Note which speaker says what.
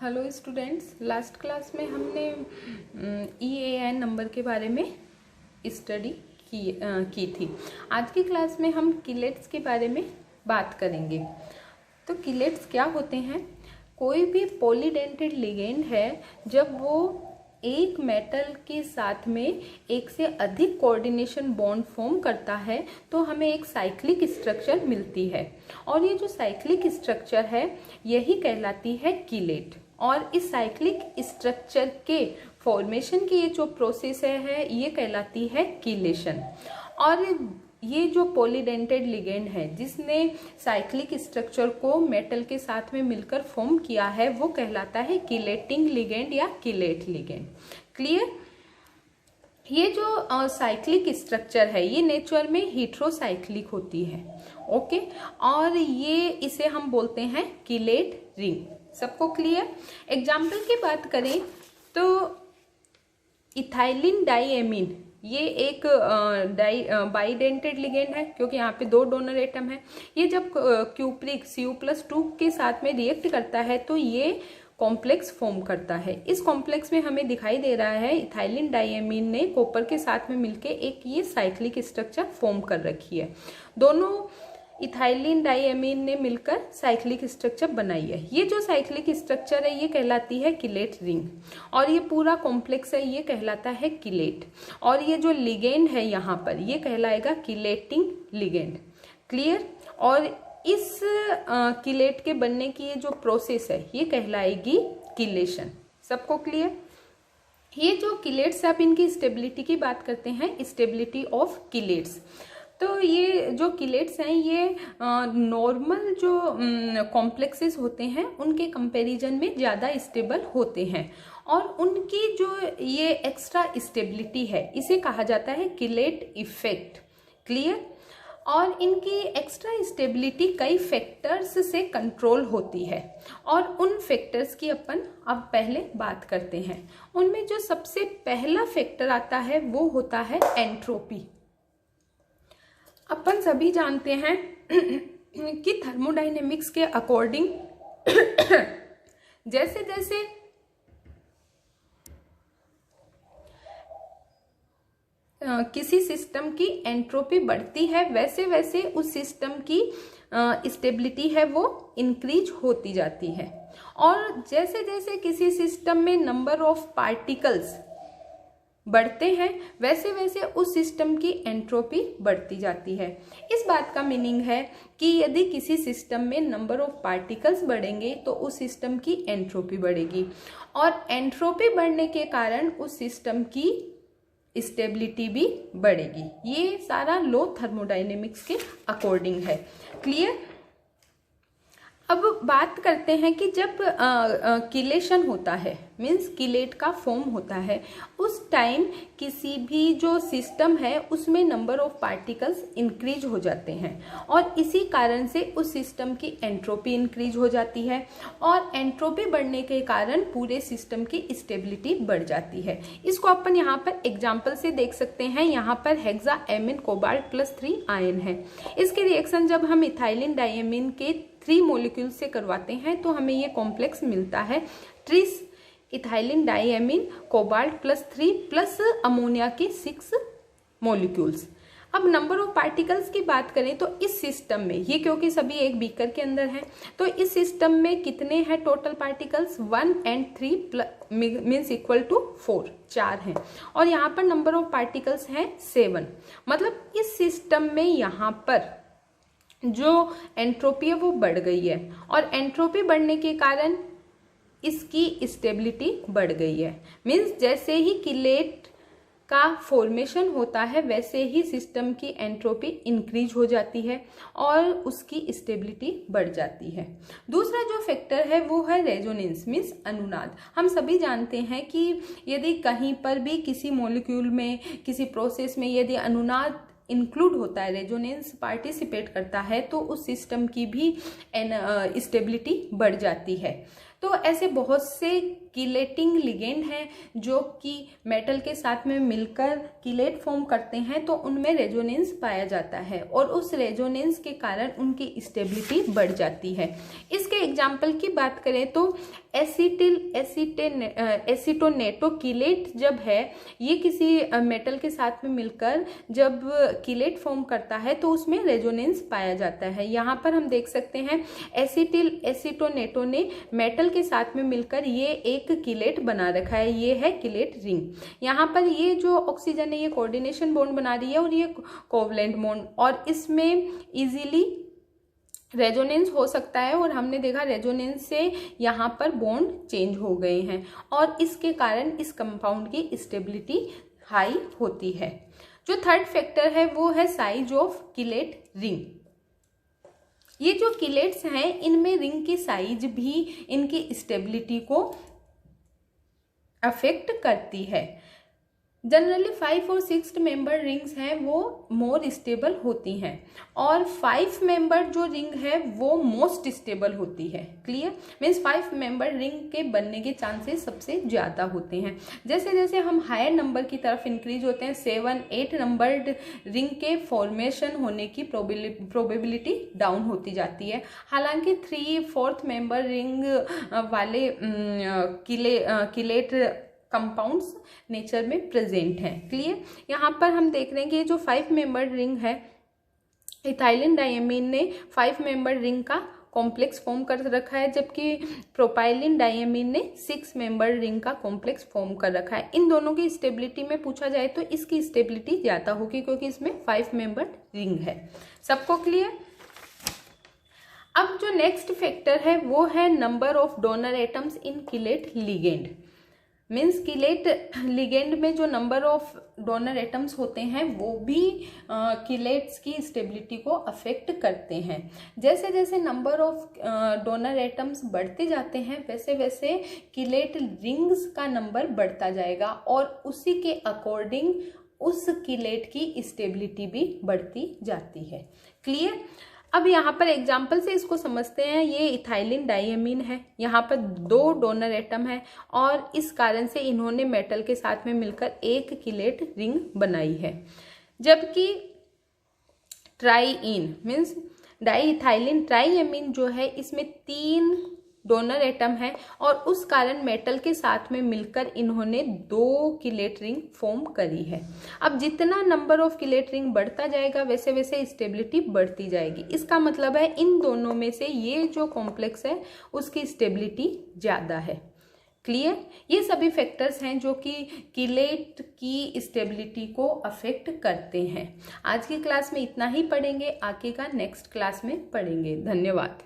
Speaker 1: Hello students, last class में हमने EAN number के बारे में स्टडी की थी। आज की क्लास में हम किलेट्स के बारे में बात करेंगे। तो किलेट्स क्या होते हैं? कोई भी पॉलीडेंटेड लिगेंड है, जब वो एक मेटल के साथ में एक से अधिक कोऑर्डिनेशन बॉन्ड फॉर्म करता है तो हमें एक साइक्लिक स्ट्रक्चर मिलती है, और ये जो साइक्लिक स्ट्रक्चर है यही कहलाती है किलेट। और इस साइक्लिक स्ट्रक्चर के फॉर्मेशन की ये जो प्रोसेस है ये कहलाती है किलेशन। और ये जो पॉलीडेंटेड लिगेंड है जिसने साइक्लिक स्ट्रक्चर को मेटल के साथ में मिलकर फॉर्म किया है वो कहलाता है किलेटिंग लिगेंड या किलेट लिगेंड। क्लियर? ये जो साइक्लिक स्ट्रक्चर है ये नेचर में हेटेरोसाइक्लिक होती है। ओके, और ये इसे हम बोलते हैं किलेट रिंग। सबको क्लियर? एग्जाम्पल की बात करें तो इथाइलिन डाइएमीन ये एक बाइडेंटेड लिगेंड है, क्योंकि यहाँ पे दो डोनर एटम है। ये जब क्यूप्रिक Cu+2 के साथ में रिएक्ट करता है तो ये कॉम्प्लेक्स फॉर्म करता है। इस कॉम्प्लेक्स में हमें दिखाई दे रहा है इथाइलिन डाइएमीन ने कॉपर के साथ में मिलके एक ये साइक्लिक स्ट्रक्चर फॉर्म कर रखी है। दोनों इथाइलिन डाइएमीन ने मिलकर साइक्लिक स्ट्रक्चर बनाई है। ये जो साइक्लिक स्ट्रक्चर है ये कहलाती है किलेट रिंग, और ये पूरा कॉम्प्लेक्स है ये कहलाता है किलेट। और ये जो लिगेंड है यहाँ पर ये कहलाएगा किलेटिंग लिगेंड। क्लियर? और इस किलेट के बनने की ये जो प्रोसेस है ये कहलाएगी किलेशन। सबको क्लियर? ये जो किलेट्स, आप इनकी स्टेबिलिटी की बात करते हैं, स्टेबिलिटी ऑफ किलेट्स। तो ये जो किलेट्स हैं ये नॉर्मल जो कॉम्प्लेक्सेस होते हैं उनके कंपैरिजन में ज़्यादा स्टेबल होते हैं, और उनकी जो ये एक्स्ट्रा स्टेबिलिटी है इसे कहा जाता है किलेट इफेक्ट। क्लियर? और इनकी एक्स्ट्रा स्टेबिलिटी कई फैक्टर्स से कंट्रोल होती है, और उन फैक्टर्स की अपन अब पहले बात करते हैं। उनमें जो सबसे पहला फैक्टर आता है वो होता है एंट्रोपी। अपन सभी जानते हैं कि थर्मोडायनेमिक्स के अकॉर्डिंग जैसे जैसे किसी सिस्टम की एंट्रोपी बढ़ती है वैसे वैसे उस सिस्टम की स्टेबिलिटी है वो इंक्रीज होती जाती है। और जैसे जैसे किसी सिस्टम में नंबर ऑफ पार्टिकल्स बढ़ते हैं वैसे वैसे उस सिस्टम की एंट्रोपी बढ़ती जाती है। इस बात का मीनिंग है कि यदि किसी सिस्टम में नंबर ऑफ पार्टिकल्स बढ़ेंगे तो उस सिस्टम की एंट्रोपी बढ़ेगी, और एंट्रोपी बढ़ने के कारण उस सिस्टम की स्टेबिलिटी भी बढ़ेगी। ये सारा लॉ थर्मोडायनेमिक्स के अकॉर्डिंग है। क्लियर? अब बात करते हैं कि जब किलेशन होता है, मीन्स किलेट का फॉर्म होता है, उस टाइम किसी भी जो सिस्टम है उसमें नंबर ऑफ पार्टिकल्स इंक्रीज हो जाते हैं, और इसी कारण से उस सिस्टम की एंट्रोपी इंक्रीज हो जाती है, और एंट्रोपी बढ़ने के कारण पूरे सिस्टम की स्टेबिलिटी बढ़ जाती है। इसको अपन यहाँ पर एग्जाम्पल से देख सकते हैं। यहाँ पर हेक्साएमीन कोबाल्ट+3 आयन है। इसके रिएक्शन जब हम इथाइलिन डाइएमीन के 3 मॉलिक्यूल से करवाते हैं तो हमें ये कॉम्प्लेक्स मिलता है tris ethylene diamine cobalt plus ammonia के 6 मॉलिक्यूल्स। अब नंबर ऑफ पार्टिकल्स की बात करें तो इस सिस्टम में ये, क्योंकि सभी एक बीकर के अंदर हैं, तो इस सिस्टम में कितने हैं टोटल पार्टिकल्स? 1 और 3 मीन्स इक्वल टू 4, 4 हैं। और यहाँ पर नंबर ऑफ पार्टिकल्स हैं 7। मतलब इस सिस्टम में यहाँ पर जो एंट्रोपी है वो बढ़ गई है, और एंट्रोपी बढ़ने के कारण इसकी स्टेबिलिटी बढ़ गई है। मीन्स जैसे ही किलेट का फॉर्मेशन होता है वैसे ही सिस्टम की एंट्रोपी इंक्रीज हो जाती है और उसकी स्टेबिलिटी बढ़ जाती है। दूसरा जो फैक्टर है वो है रेजोनेंस, मीन्स अनुनाद। हम सभी जानते हैं कि यदि कहीं पर भी किसी मॉलिक्यूल में, किसी प्रोसेस में यदि अनुनाद इंक्लूड होता है, रेजोनेंस पार्टिसिपेट करता है, तो उस सिस्टम की भी स्टेबिलिटी बढ़ जाती है। तो ऐसे बहुत से किलेटिंग लिगेंड हैं जो कि मेटल के साथ में मिलकर किलेट फॉर्म करते हैं, तो उनमें रेजोनेंस पाया जाता है और उस रेजोनेंस के कारण उनकी स्टेबिलिटी बढ़ जाती है। इसके एग्जाम्पल की बात करें तो एसीटोनेटोकिलेट जब है, ये किसी मेटल के साथ में मिलकर जब किलेट फॉर्म करता है तो उसमें रेजोनेंस पाया जाता है। यहाँ पर हम देख सकते हैं एसीटोनेटो ने मेटल के साथ में मिलकर ये एक किलेट बना रखा है, ये है किलेट रिंग। यहाँ पर ये जो ऑक्सीजन है ये कोऑर्डिनेशन बॉन्ड बना रही है और ये कोवलेंट बॉन्ड, और इसमें इजीली रेजोनेंस हो सकता है और हमने देखा रेजोनेंस से यहाँ पर बॉन्ड चेंज हो गए हैं और इसके कारण इस कंपाउंड की स्टेबिलिटी हाई होती है। जो थर्ड फैक्टर है वो है साइज ऑफ किलेट रिंग। ये जो किलेट्स हैं इनमें रिंग की साइज भी इनकी स्टेबिलिटी को अफेक्ट करती है। जनरली 5 और 6 मेंबर रिंग्स हैं वो मोर स्टेबल होती हैं और 5 मेंबर जो रिंग है वो मोस्ट स्टेबल होती है। क्लियर? मीन्स 5 मेंबर रिंग के बनने के चांसेस सबसे ज़्यादा होते हैं। जैसे जैसे हम हायर नंबर की तरफ इंक्रीज होते हैं, 7, 8 नंबर्ड रिंग के फॉर्मेशन होने की प्रोबेबिलिटी डाउन होती जाती है। हालांकि 3, 4 मेंबर रिंग वाले किलेट कंपाउंड्स नेचर में प्रेजेंट हैं। क्लियर? यहाँ पर हम देख रहे हैं कि ये जो 5 मेंबर रिंग है, इथाइलिन डायमीन ने 5 मेंबर रिंग का कॉम्प्लेक्स फॉर्म कर रखा है, जबकि प्रोपाइलिन डायमीन ने 6 मेंबर रिंग का कॉम्प्लेक्स फॉर्म कर रखा है। इन दोनों की स्टेबिलिटी में पूछा जाए तो इसकी स्टेबिलिटी ज़्यादा होगी क्योंकि इसमें 5 मेंबर रिंग है। सबको क्लियर? अब जो नेक्स्ट फैक्टर है वो है number of donor atoms in chelate ligand. Means chelate ligand में जो नंबर ऑफ डोनर एटम्स होते हैं वो भी किलेट्स की स्टेबिलिटी को अफेक्ट करते हैं। जैसे जैसे नंबर ऑफ डोनर एटम्स बढ़ते जाते हैं वैसे वैसे किलेट रिंग्स का नंबर बढ़ता जाएगा और उसी के अकॉर्डिंग उस किलेट की स्टेबिलिटी भी बढ़ती जाती है। क्लियर? अब यहाँ पर एग्जाम्पल से इसको समझते हैं। ये इथाइलिन डायमीन है, यहाँ पर 2 डोनर एटम है और इस कारण से इन्होंने मेटल के साथ में मिलकर एक किलेट रिंग बनाई है। जबकि ट्राईइन मीन्स डाईइथाइलिन ट्राईएमीन जो है इसमें 3 डोनर एटम है और उस कारण मेटल के साथ में मिलकर इन्होंने 2 किलेट रिंग फॉर्म करी है। अब जितना नंबर ऑफ किलेट रिंग बढ़ता जाएगा वैसे वैसे स्टेबिलिटी बढ़ती जाएगी। इसका मतलब है इन दोनों में से ये जो कॉम्प्लेक्स है उसकी स्टेबिलिटी ज़्यादा है। क्लियर? ये सभी फैक्टर्स हैं जो कि किलेट की स्टेबिलिटी को अफेक्ट करते हैं। आज की क्लास में इतना ही पढ़ेंगे, आगे का नेक्स्ट क्लास में पढ़ेंगे। धन्यवाद।